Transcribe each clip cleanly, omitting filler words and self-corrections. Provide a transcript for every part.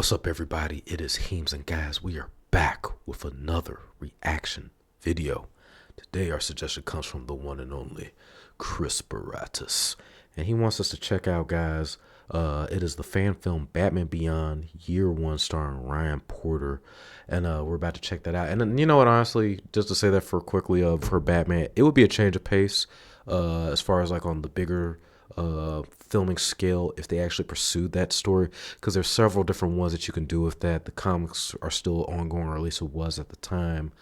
What's up, everybody? It is Heems, and guys, we are back with another reaction video. Today, our suggestion comes from the one and only Chris Baratus, and he wants us to check out, guys. It is the fan film Batman Beyond Year One, starring Ryan Porter, and we're about to check that out. And you know what? Honestly, just to say that for Batman, it would be a change of pace, as far as like on the bigger filming scale if they actually pursued that story, because there's several different ones that you can do with that. The comics are still ongoing, or at least it was at the time,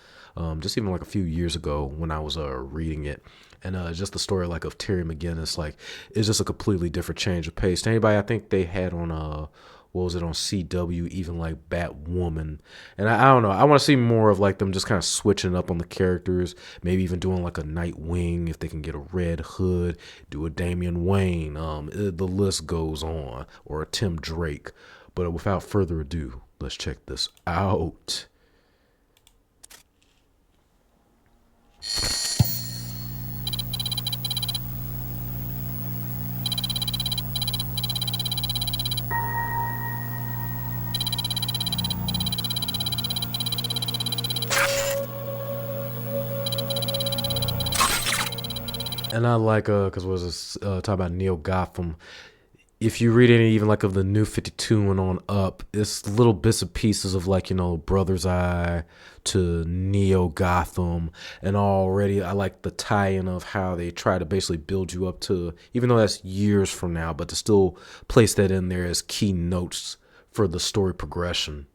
just even like a few years ago when I was reading it. And just the story like of Terry McGinnis, like, it's just a completely different change of pace. To anybody, I think they had on what was it, on CW, even like Batwoman. And I don't know, I want to see more of like them just kind of switching up on the characters, maybe even doing like a Nightwing if they can get a Red Hood, do a Damian Wayne, the list goes on, or a Tim Drake. But without further ado, let's check this out. And I like, because was this talk about Neo Gotham. If you read any even like of the New 52 and on up, it's little bits and pieces of like, Brother's Eye to Neo Gotham. And already I like the tie-in of how they try to basically build you up to, even though that's years from now, but to still place that in there as key notes for the story progression.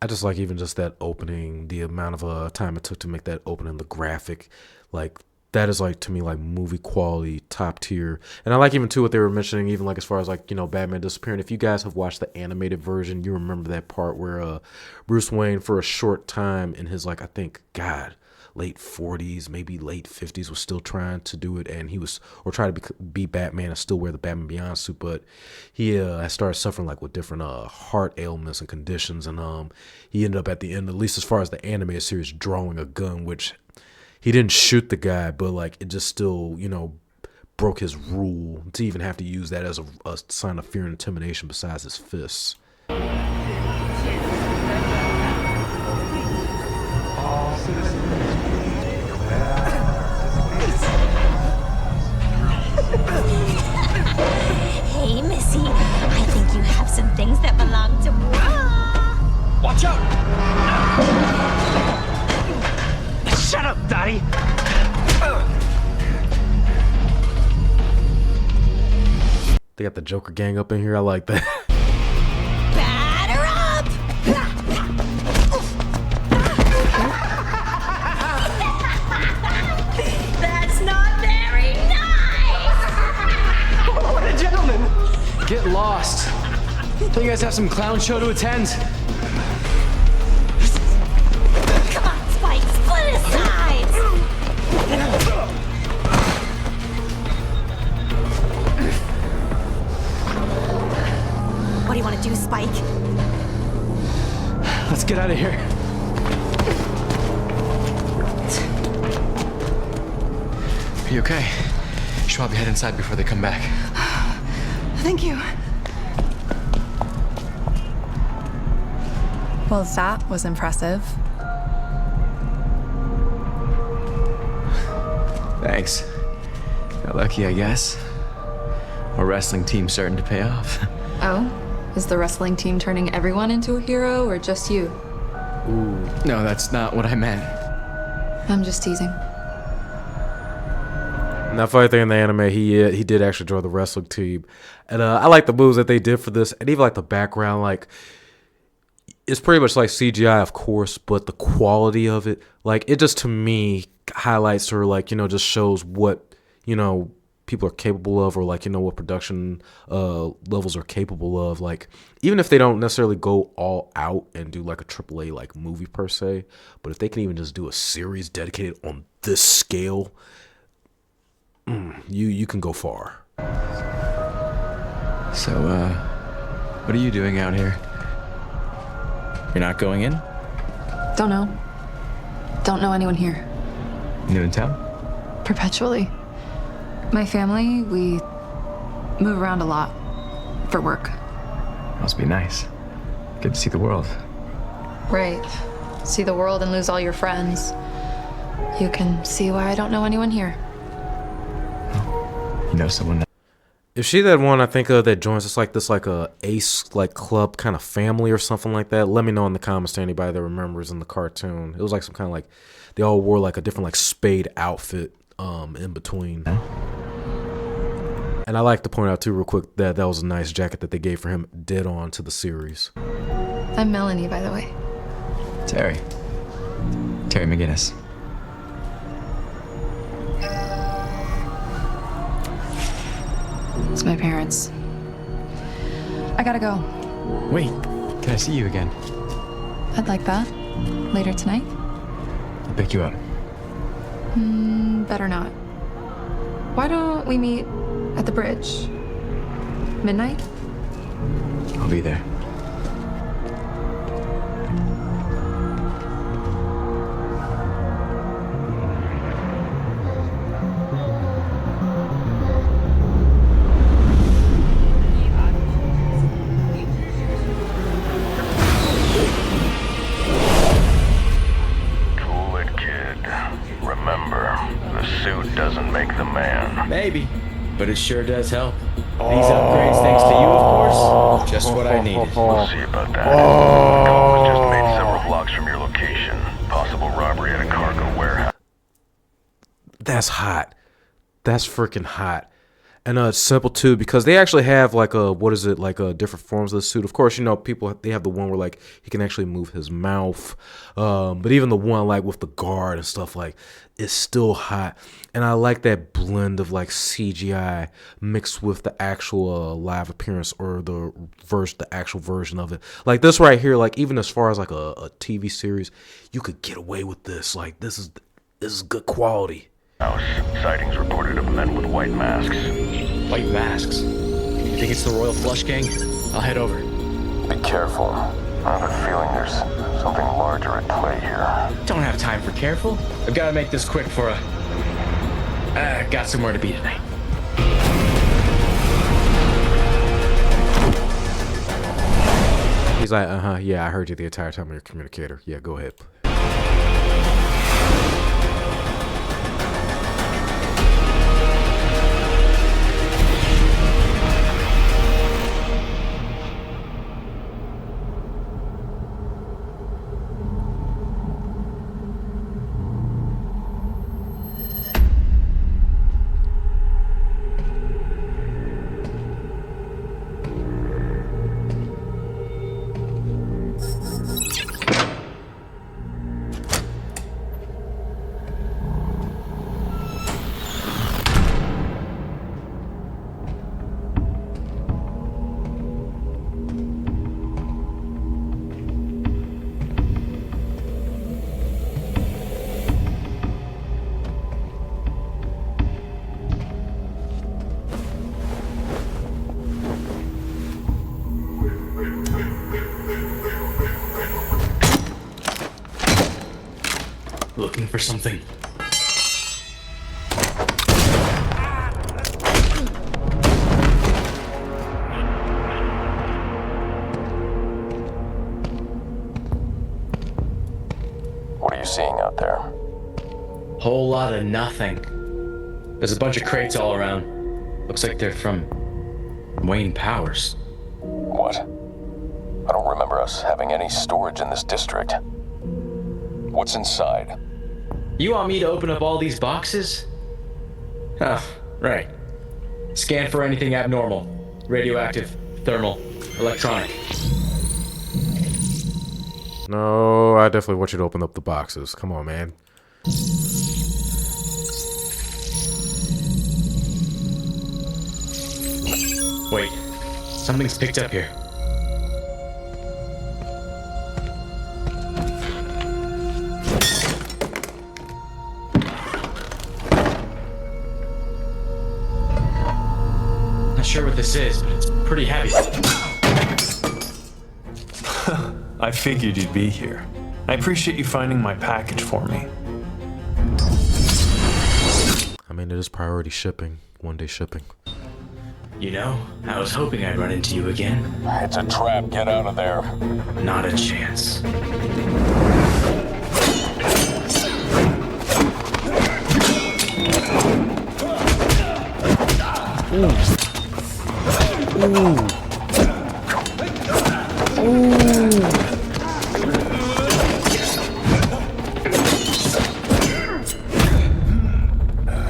I just like even just that opening, the amount of time it took to make that opening, the graphic, like that is like to me like movie quality, top tier. And I like even too what they were mentioning, even like as far as like, Batman disappearing. If you guys have watched the animated version, you remember that part where Bruce Wayne for a short time in his, like, I think, God, late 40s, maybe late 50s, was still trying to do it, and he was, or try to be Batman and still wear the Batman Beyond suit, but he started suffering like with different heart ailments and conditions, and he ended up at the end, at least as far as the animated series, drawing a gun, which he didn't shoot the guy, but like it just still, broke his rule to even have to use that as a sign of fear and intimidation besides his fists. Hey, Missy, I think you have some things that belong to moi. Watch out! Shut up, Daddy! They got the Joker gang up in here. I like that. Batter up! That's not very nice! What a gentleman! Get lost. Don't you guys have some clown show to attend? Come on, Spike, split his sides! What do you want to do, Spike? Let's get out of here. Are you okay? You should probably head inside before they come back. Thank you. Well, that was impressive. Thanks. Got lucky, I guess. Our wrestling team's starting to pay off. Oh? Is the wrestling team turning everyone into a hero, or just you? Ooh. No, that's not what I meant. I'm just teasing. And that funny thing in the anime, he did actually join the wrestling team, and I like the moves that they did for this, and even like the background, like it's pretty much like CGI, of course, but the quality of it, like it just to me highlights or like just shows what people are capable of, or like what production levels are capable of. Like even if they don't necessarily go all out and do like a AAA like movie per se, but if they can even just do a series dedicated on this scale, you can go far. So, what are you doing out here? You're not going in? Don't know. Don't know anyone here. New in town? Perpetually. My family, we move around a lot for work. Must be nice. Good to see the world. Right. See the world and lose all your friends. You can see why I don't know anyone here. You know someone that... Is she that one I think of that joins us like this, like a ace like club kind of family or something like that? Let me know in the comments to anybody that remembers in the cartoon. It was like some kind of like they all wore like a different like spade outfit in between. And I like to point out too real quick that that was a nice jacket that they gave for him dead on to the series. I'm Melanie, by the way. Terry McGinnis. It's my parents. I gotta go. Wait, can I see you again? I'd like that. Later tonight? I'll pick you up. Better not. Why don't we meet at the bridge? Midnight? I'll be there. Maybe, but it sure does help. These upgrades, thanks to you, of course, just what I needed. We'll see about that. The call was just made several blocks from your location. Possible robbery at a cargo warehouse. That's hot. That's freaking hot. And it's simple too because they actually have like a different forms of the suit. Of course, you know, people they have the one where like he can actually move his mouth, but even the one like with the guard and stuff like it's still hot. And I like that blend of like CGI mixed with the actual live appearance or the actual version of it. Like this right here, like even as far as like a TV series, you could get away with this. Like this is good quality. Sightings reported of men with white masks. White masks? You think it's the Royal Flush Gang? I'll head over. Be careful. I have a feeling there's something larger at play here. Don't have time for careful. I've got to make this quick for got somewhere to be tonight. He's like, yeah, I heard you the entire time on your communicator. Yeah, go ahead. Looking for something. What are you seeing out there? Whole lot of nothing. There's a bunch of crates all around. Looks like they're from Wayne Powers. What? I don't remember us having any storage in this district. What's inside? You want me to open up all these boxes? Oh, right. Scan for anything abnormal. Radioactive, thermal, electronic. No, I definitely want you to open up the boxes. Come on, man. Wait, something's picked up here. Not sure what this is, but it's pretty heavy. I figured you'd be here. I appreciate you finding my package for me. I mean, it is priority shipping, 1-day shipping. You know, I was hoping I'd run into you again. It's a trap. Get out of there. Not a chance.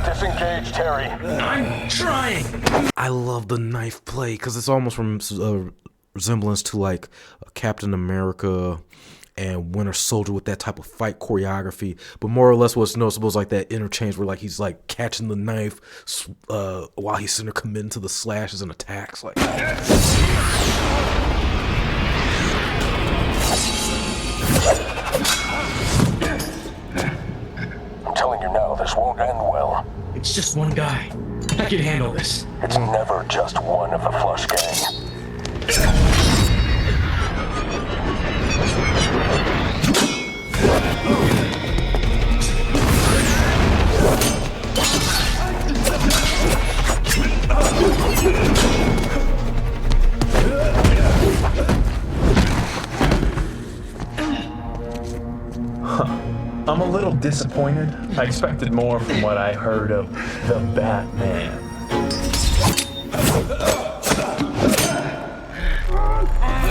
Disengage, Terry. I'm trying! I love the knife play because it's almost from resemblance to like Captain America and Winter Soldier with that type of fight choreography, but more or less what's noticeable is like that interchange where like he's like catching the knife while he's sitting there committing to the slashes and attacks. Like, I'm telling you now, this won't end well. It's just one guy. I can handle this. It's never just one of the Flush Gang. I'm a little disappointed. I expected more from what I heard of the Batman.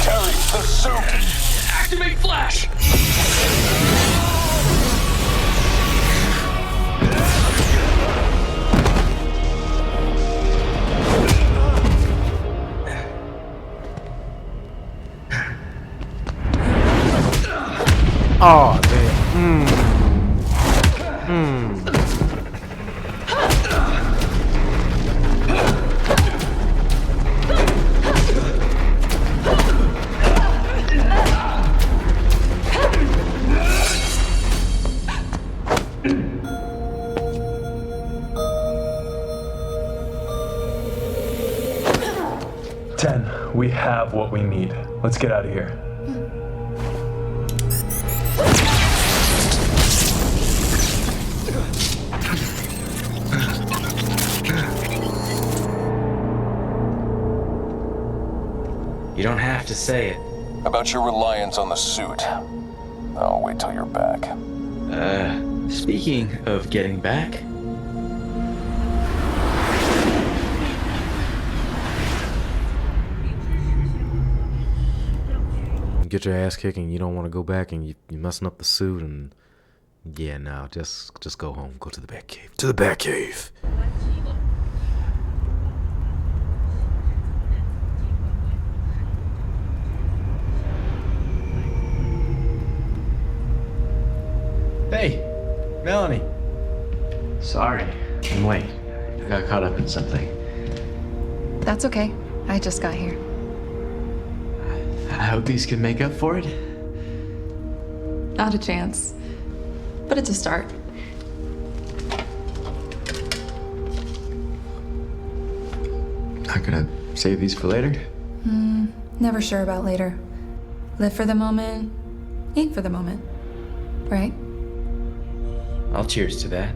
Terry, the suit! Activate Flash! oh damn. 10, we have what we need. Let's get out of here. You don't have to say it. About your reliance on the suit. I'll wait till you're back. Speaking of getting back, You get your ass kicking, you don't want to go back, and you messing up the suit, and yeah, no, just go home, go to the Batcave. To the Batcave. hey, Melanie. Sorry, I'm late. I got caught up in something. That's okay. I just got here. I hope these can make up for it. Not a chance. But it's a start. Not gonna save these for later? Never sure about later. Live for the moment, eat for the moment. Right? I'll cheers to that.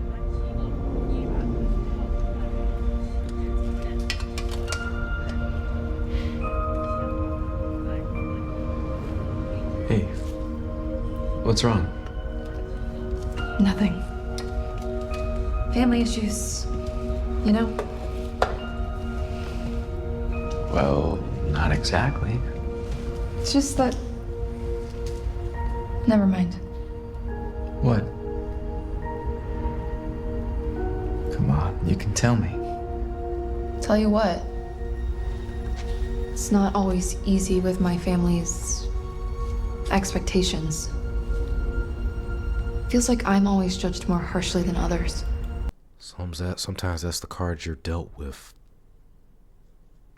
Hey, what's wrong? Nothing. Family issues, you know? Well, not exactly. It's just that. Never mind. What? Come on, you can tell me. Tell you what. It's not always easy with my family's expectations. Feels like I'm always judged more harshly than others. Sometimes that's the cards you're dealt with.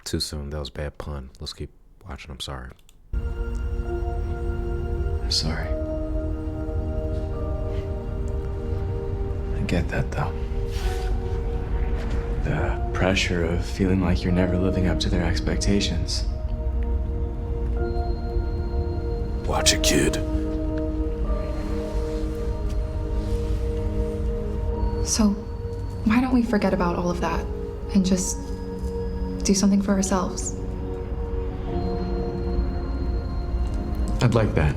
Too soon. That was a bad pun. Let's keep watching. I'm sorry. I'm sorry. I get that, though. The pressure of feeling like you're never living up to their expectations. Watch it, kid. So, why don't we forget about all of that and just do something for ourselves? I'd like that.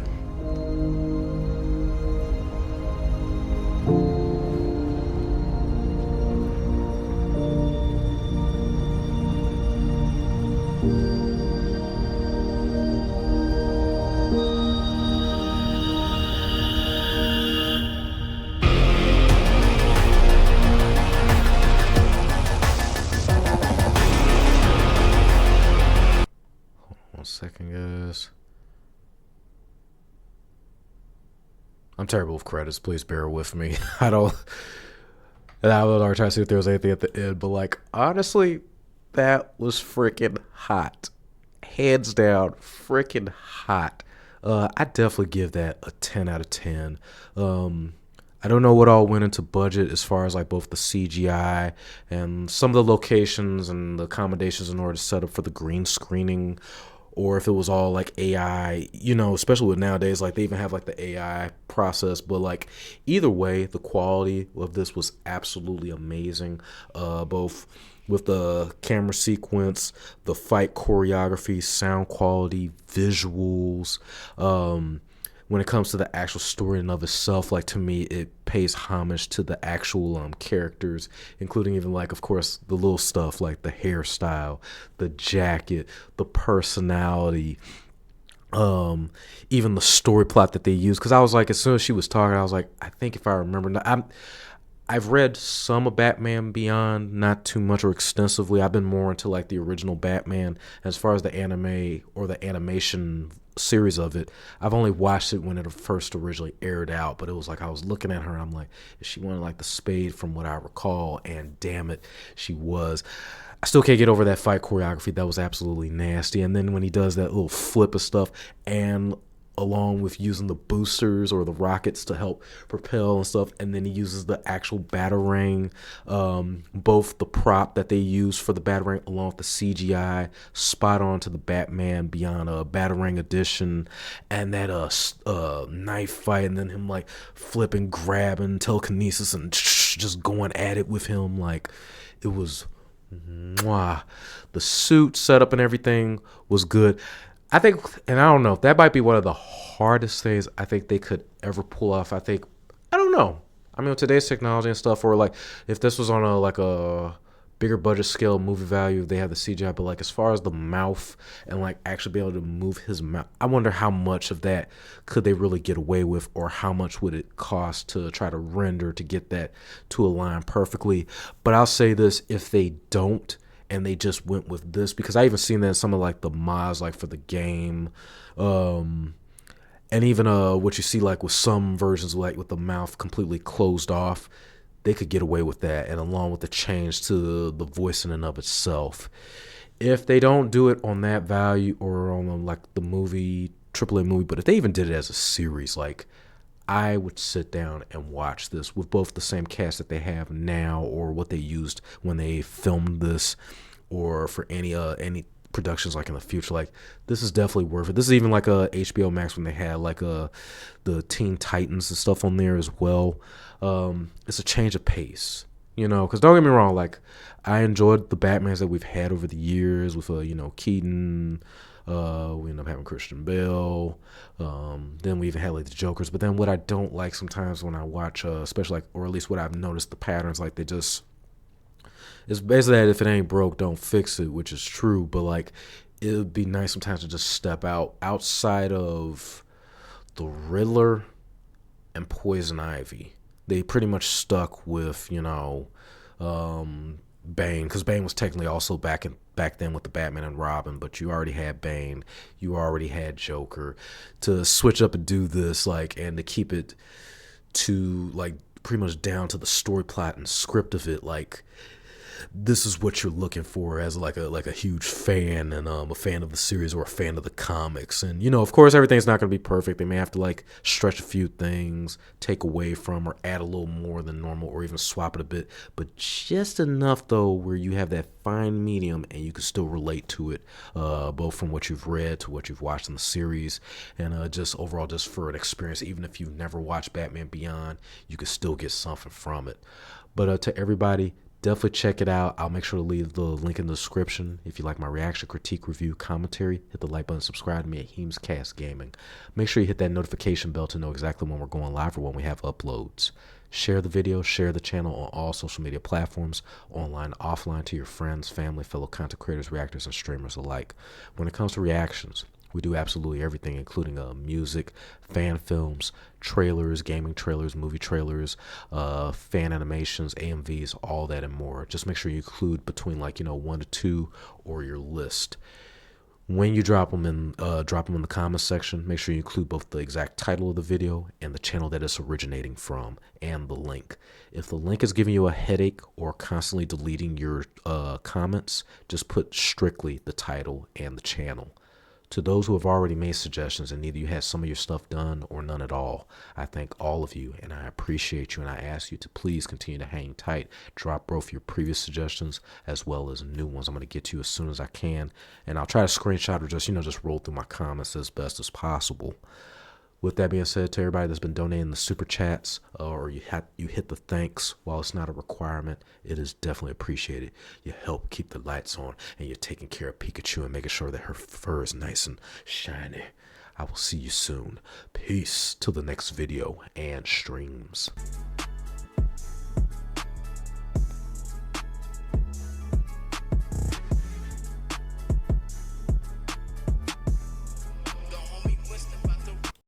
One second, guys. I'm terrible with credits. Please bear with me. I was trying to see if there was anything at the end, but like honestly, that was freaking hot. Hands down, freaking hot. I definitely give that a 10 out of 10. I don't know what all went into budget as far as like both the CGI and some of the locations and the accommodations in order to set up for the green screening, or if it was all like AI, especially with nowadays, like they even have like the AI process. But like either way, the quality of this was absolutely amazing. Both with the camera sequence, the fight choreography, sound quality, visuals. When it comes to the actual story in of itself, like to me, it pays homage to the actual stories, including even like, of course, the little stuff like the hairstyle, the jacket, the personality, even the story plot that they use. Because I was like, as soon as she was talking, I was like, I think if I remember, I've read some of Batman Beyond, not too much or extensively. I've been more into like the original Batman. As far as the anime or the animation series of it, I've only watched it when it first originally aired out. But it was like I was looking at her and I'm like, is she one like the Spade from what I recall? And damn it, she was. I still can't get over that fight choreography. That was absolutely nasty. And then when he does that little flip of stuff, and along with using the boosters or the rockets to help propel and stuff, and then he uses the actual batarang, both the prop that they use for the batarang along with the CGI, spot on to the Batman Beyond Batarang edition, and that knife fight, and then him like flipping, grabbing, telekinesis, and just going at it with him. Like it was mwah. The suit setup and everything was good. I think, and I don't know, that might be one of the hardest things I think they could ever pull off. I don't know. I mean, with today's technology and stuff, or like if this was on a bigger budget scale, movie value, they have the CGI, but like as far as the mouth and like actually be able to move his mouth, I wonder how much of that could they really get away with, or how much would it cost to try to render to get that to align perfectly. But I'll say this, if they don't, and they just went with this, because I even seen that in some of like the mods, like for the game, and even what you see like with some versions, like with the mouth completely closed off, they could get away with that, and along with the change to the voice in and of itself. If they don't do it on that value or on like the movie, AAA movie, but if they even did it as a series, like I would sit down and watch this with both the same cast that they have now, or what they used when they filmed this, or for any productions like in the future. Like this is definitely worth it. This is even like a HBO Max when they had like the Teen Titans and stuff on there as well. It's a change of pace, because don't get me wrong, like I enjoyed the Batmans that we've had over the years with Keaton. We end up having Christian Bale. Then we even had like the Jokers. But then what I don't like sometimes when I watch, especially like, or at least what I've noticed the patterns, like it's basically that if it ain't broke, don't fix it, which is true. But like it would be nice sometimes to just step outside of the Riddler and Poison Ivy. They pretty much stuck with Bane, because Bane was technically also back then with the Batman and Robin, but you already had Bane, you already had Joker. To switch up and do this, like, and to keep it to like pretty much down to the story plot and script of it, like this is what you're looking for as like a huge fan and a fan of the series or a fan of the comics. And of course everything's not going to be perfect. They may have to like stretch a few things, take away from or add a little more than normal, or even swap it a bit, but just enough though where you have that fine medium and you can still relate to it, both from what you've read to what you've watched in the series, and just overall just for an experience. Even if you've never watched Batman Beyond, you can still get something from it. But to everybody, definitely check it out. I'll make sure to leave the link in the description. If you like my reaction, critique, review, commentary, hit the like button, subscribe to me at Heem's Cast Gaming. Make sure you hit that notification bell to know exactly when we're going live or when we have uploads. Share the video, share the channel on all social media platforms, online, offline, to your friends, family, fellow content creators, reactors, and streamers alike. When it comes to reactions, we do absolutely everything, including music, fan films, trailers, gaming trailers, movie trailers, fan animations, AMVs, all that and more. Just make sure you include between 1 to 2 or your list. When you drop them in the comments section, make sure you include both the exact title of the video and the channel that it's originating from and the link. If the link is giving you a headache or constantly deleting your comments, just put strictly the title and the channel. To those who have already made suggestions and either you had some of your stuff done or none at all, I thank all of you and I appreciate you, and I ask you to please continue to hang tight. Drop both your previous suggestions as well as new ones. I'm going to get to you as soon as I can, and I'll try to screenshot or just roll through my comments as best as possible. With that being said, to everybody that's been donating the super chats, or you hit the thanks, while it's not a requirement, it is definitely appreciated. You help keep the lights on, and you're taking care of Pikachu and making sure that her fur is nice and shiny. I will see you soon. Peace till the next video and streams.